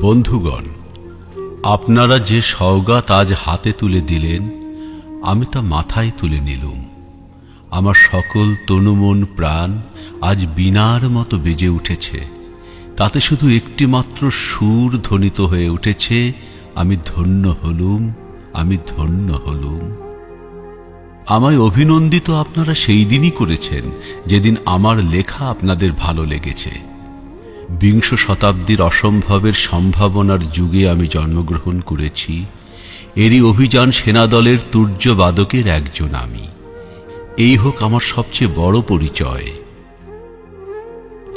বন্ধুগণ, আপনারা যে সওগাত আজ হাতে তুলে দিলেন, আমি তা মাথায় তুলে নিলুম। আমার সকল তনুমন প্রাণ আজ বীণার মতো বেজে উঠেছে। তাতে শুধু একটি মাত্র সুর ধ্বনিত হয়ে উঠেছে, আমি ধন্য হলুম, আমি ধন্য হলুম। আমায় অভিনন্দিত আপনারা সেই দিনই করেছেন যেদিন আমার লেখা আপনাদের ভালো লেগেছে। বিংশ শতাব্দীর অসম্ভবের সম্ভাবনার যুগে আমি জন্মগ্রহণ করেছি। এরই অভিযান সেনাদলের তুর্যবাদকের একজন আমি। এই হোক আমার সবচেয়ে বড় পরিচয়।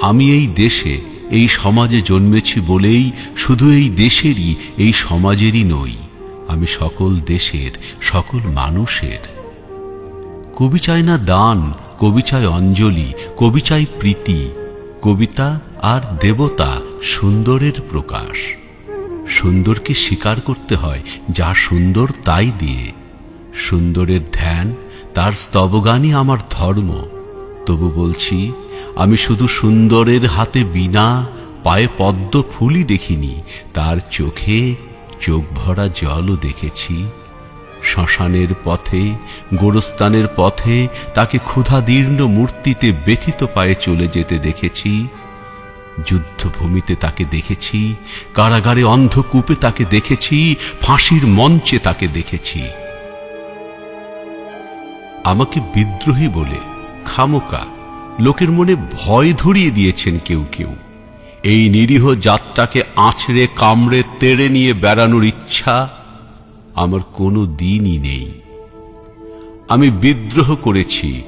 আমি এই দেশে, এই সমাজে জন্মেছি বলেই শুধু এই দেশেরই, এই সমাজেরই নই, আমি সকল দেশের, সকল মানুষের। কবি চায় না দান, কবি চায় অঞ্জলি, কবি চায় প্রীতি। কবিতা আর দেবতা সুন্দরের প্রকাশ। সুন্দরকে স্বীকার করতে হয় যা সুন্দর তাই দিয়ে। সুন্দরের ধ্যান, তার স্তবগানই আমার ধর্ম। তবু বলছি, আমি শুধু সুন্দরের হাতে বীণা, পায়ে পদ্ম ফুলই দেখিনি, তার চোখে চোখ ভরা জলও দেখেছি। শ্মশানের পথে, গোরস্থানের পথে তাকে ক্ষুধাদীর্ণ মূর্তিতে ব্যথিত পায়ে চলে যেতে দেখেছি। যুদ্ধভূমিতে তাকে দেখেছি, কারাগারে অন্ধকূপে তাকে দেখেছি, ফাঁসির মঞ্চে তাকে দেখেছি। আমাকে বিদ্রোহী বলে খামোকা লোকের মনে ভয় ধরিয়ে দিয়েছেন কেউ কেউ। এই নিরীহ জাতটাকে আঁচড়ে কামড়ে তেড়ে নিয়ে বেড়ানোর ইচ্ছা আমার কোনো দিনই নেই। আমি বিদ্রোহ করেছি,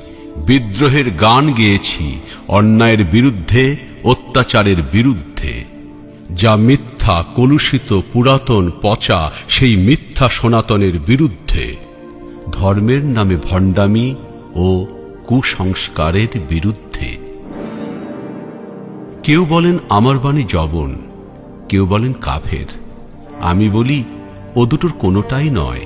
বিদ্রোহের গান গেয়েছি, অন্যায়ের বিরুদ্ধে, অত্যাচারের বিরুদ্ধে। যা মিথ্যা, কলুষিত, পুরাতন, পচা, সেই মিথ্যা সনাতনের বিরুদ্ধে। ধর্মের নামে ভণ্ডামি ও কুসংস্কারের বিরুদ্ধে। কেউ বলেন আমার বাণী জবন, কেউ বলেন কাফের। আমি বলি, ও দুটোর কোনোটাই নয়।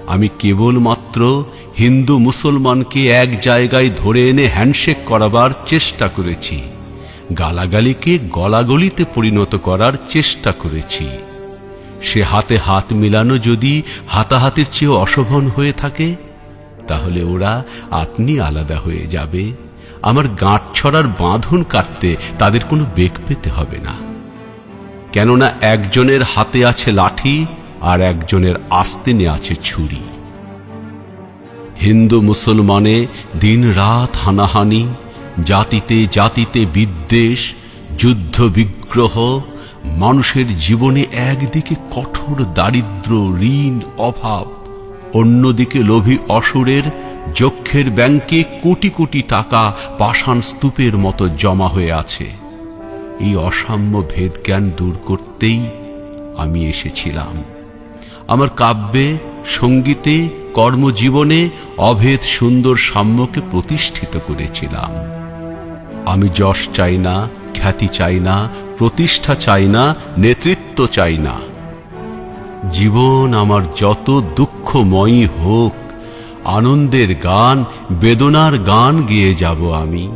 আমি কেবলমাত্র হিন্দু মুসলমানকে এক জায়গায় ধরে এনে হ্যান্ডশেক করাবার চেষ্টা করেছি। গালাগালিকে গলাগলিতে পরিণত করার চেষ্টা করেছি। সে হাতে হাত মিলানো যদি হাতাহাতির চেয়েও অশোভন হয়ে থাকে, তাহলে ওরা আপনি আলাদা হয়ে যাবে। আমার গাঁট ছড়ার বাঁধন কাটতে তাদের কোনো বেগ পেতে হবে না। কেননা একজনের হাতে আছে লাঠি, আর একজনের আস্তিনে আছে ছুরি। হিন্দু মুসলমানে দিন রাত হানাহানি, জাতিতে জাতিতে বিদ্বেষ, যুদ্ধ বিগ্রহ, মানুষের জীবনে একদিকে কঠোর দারিদ্র্য, ঋণ, অভাব, অন্যদিকে লোভী অসুরের যক্ষের ব্যাংকে কোটি কোটি টাকা পাষাণ স্তূপের মতো জমা হয়ে আছে। এই অসাম্য ভেদজ্ঞান দূর করতেই আমি এসেছিলাম। আমার কাব্যে, সঙ্গীতে, কর্মজীবনে অভেদ সুন্দর সাম্যকে প্রতিষ্ঠিত করেছিলাম। আমি যশ চাই না, খ্যাতি চাই না, প্রতিষ্ঠা চাই না, নেতৃত্ব চাই না। জীবন আমার যত দুঃখময়ী হোক, আনন্দের গান, বেদনার গান গেয়ে যাব আমি।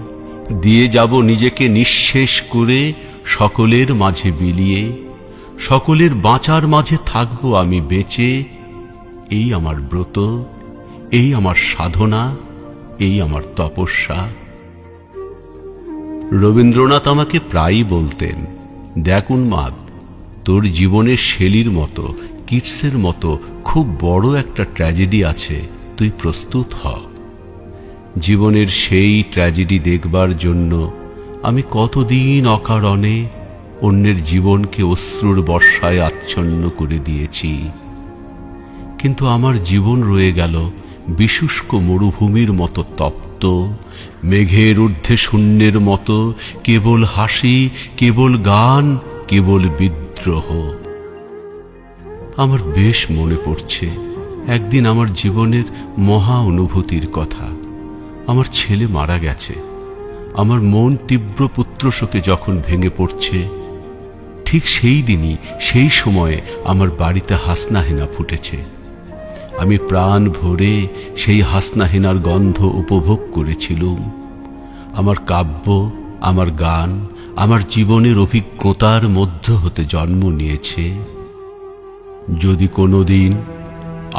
দিয়ে যাব নিজেকে নিঃশেষ করে, সকলের মাঝে বিলিয়ে। সকলের বাঁচার মাঝে থাকবো আমি বেঁচে। এই আমার ব্রত, এই আমার সাধনা, এই আমার তপস্যা। রবীন্দ্রনাথ আমাকে প্রায়ই বলতেন, দেখ উন্মাদ, তোর জীবনের শেলির মতো, কিটসের মতো খুব বড় একটা ট্র্যাজেডি আছে, তুই প্রস্তুত হ। জীবনের সেই ট্র্যাজেডি দেখবার জন্য আমি কতদিন অকারণে অন্যের জীবনকে অশ্রুর বর্ষায় আচ্ছন্ন করে দিয়েছি। কিন্তু আমার জীবন রয়ে গেল বিশুষ্ক মরুভূমির মতো তপ্ত, মেঘের ঊর্ধ্বে শূন্যের মতো, কেবল হাসি, কেবল গান, কেবল বিদ্রোহ। আমার বেশ মনে পড়ছে একদিন আমার জীবনের মহা অনুভূতির কথা। আমার ছেলে মারা গেছে। আমার মন তীব্র পুত্রশোকে যখন ভেঙে পড়ছে, ঠিক সেই দিনই, সেই সময়ে আমার বাড়িতে হাসনাহেনা ফুটেছে। আমি প্রাণ ভরে সেই হাসনাহেনার গন্ধ উপভোগ করেছিলুম। আমার কাব্য, আমার গান, আমার জীবনের অভিজ্ঞতার মধ্য হতে জন্ম নিয়েছে। যদি কোনোদিন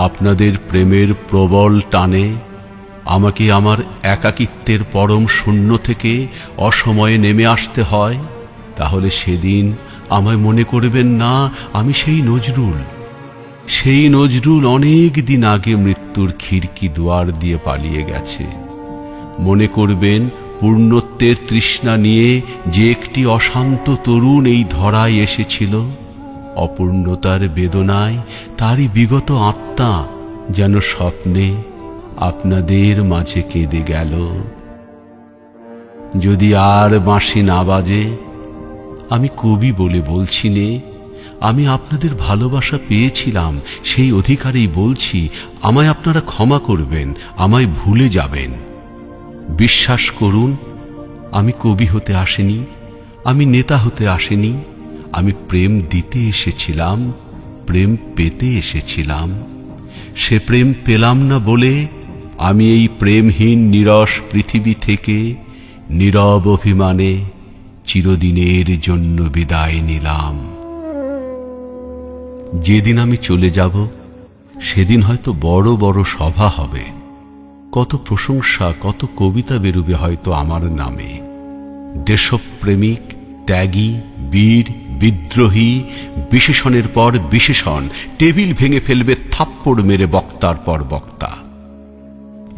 আপনাদের প্রেমের প্রবল টানে আমাকে আমার একাকিত্বের পরম শূন্য থেকে অসময়ে নেমে আসতে হয়, তাহলে সেদিন আমায় মনে করবেন না আমি সেই নজরুল অনেক দিন আগে মৃত্যুর খিড়কি দুয়ার দিয়ে পালিয়ে গেছে। মনে করবেন পূর্ণত্বের তৃষ্ণা নিয়ে যে একটি অশান্ত তরুণ এই ধরায় এসেছিল, অপূর্ণতার বেদনায় তারই বিগত আত্মা যেন স্বপ্নে আপনাদের মাঝে কেঁদে গেল। যদি আর বাঁশি না বাজে, আমি কবি বলে বলছি নে, আমি আপনাদের ভালোবাসা পেয়েছিলাম, সেই অধিকারেই বলছি, আমায় আপনারা ক্ষমা করবেন, আমায় ভুলে যাবেন। বিশ্বাস করুন, আমি কবি হতে আসিনি, আমি নেতা হতে আসিনি, আমি প্রেম দিতে এসেছিলাম, প্রেম পেতে এসেছিলাম। সে প্রেম পেলাম না বলে আমি এই প্রেমহীন নিরস পৃথিবী থেকে নীরব অভিমানে চিরদিনের জন্য বিদায় নিলাম। যেদিন আমি চলে যাব সেদিন হয়তো বড় বড় সভা হবে, কত প্রশংসা, কত কবিতা বেরুবে হয়তো আমার নামে। দেশপ্রেমিক, ত্যাগী, বীর, বিদ্রোহী, বিশেষণের পর বিশেষণ টেবিল ভেঙে ফেলবে থাপ্পড় মেরে বক্তার পর বক্তা।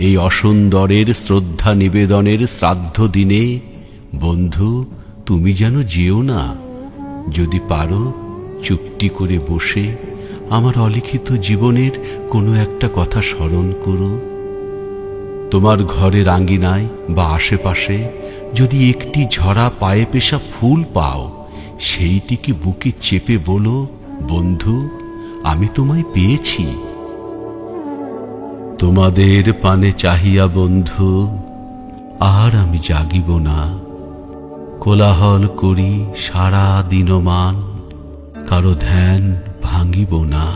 এই অসুন্দরের শ্রদ্ধা নিবেদনের শ্রাদ্ধ দিনে বন্ধু তুমি যেন যেও না, যদি পারো চুপটি করে বসে আমার অলিখিত জীবনের কোনো একটা কথা স্মরণ করো। তোমার ঘরের আঙ্গিনায় বা আশেপাশে যদি একটি ঝরা পায়ে পেশা ফুল পাও, সেইটিকে বুকে চেপে বলো, বন্ধু আমি তোমায় পেয়েছি। তোমাদের পানে চাহিয়া বন্ধু আর আমি জাগিব না, কোলাহল করি সারা দিনমান, কারো ধ্যান ভাঙিব না।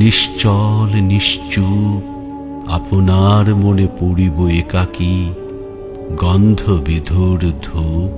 নিশ্চল নিশ্চুপ আপনার মনে পড়িব একাকী, গন্ধ বিধুর ধূপ।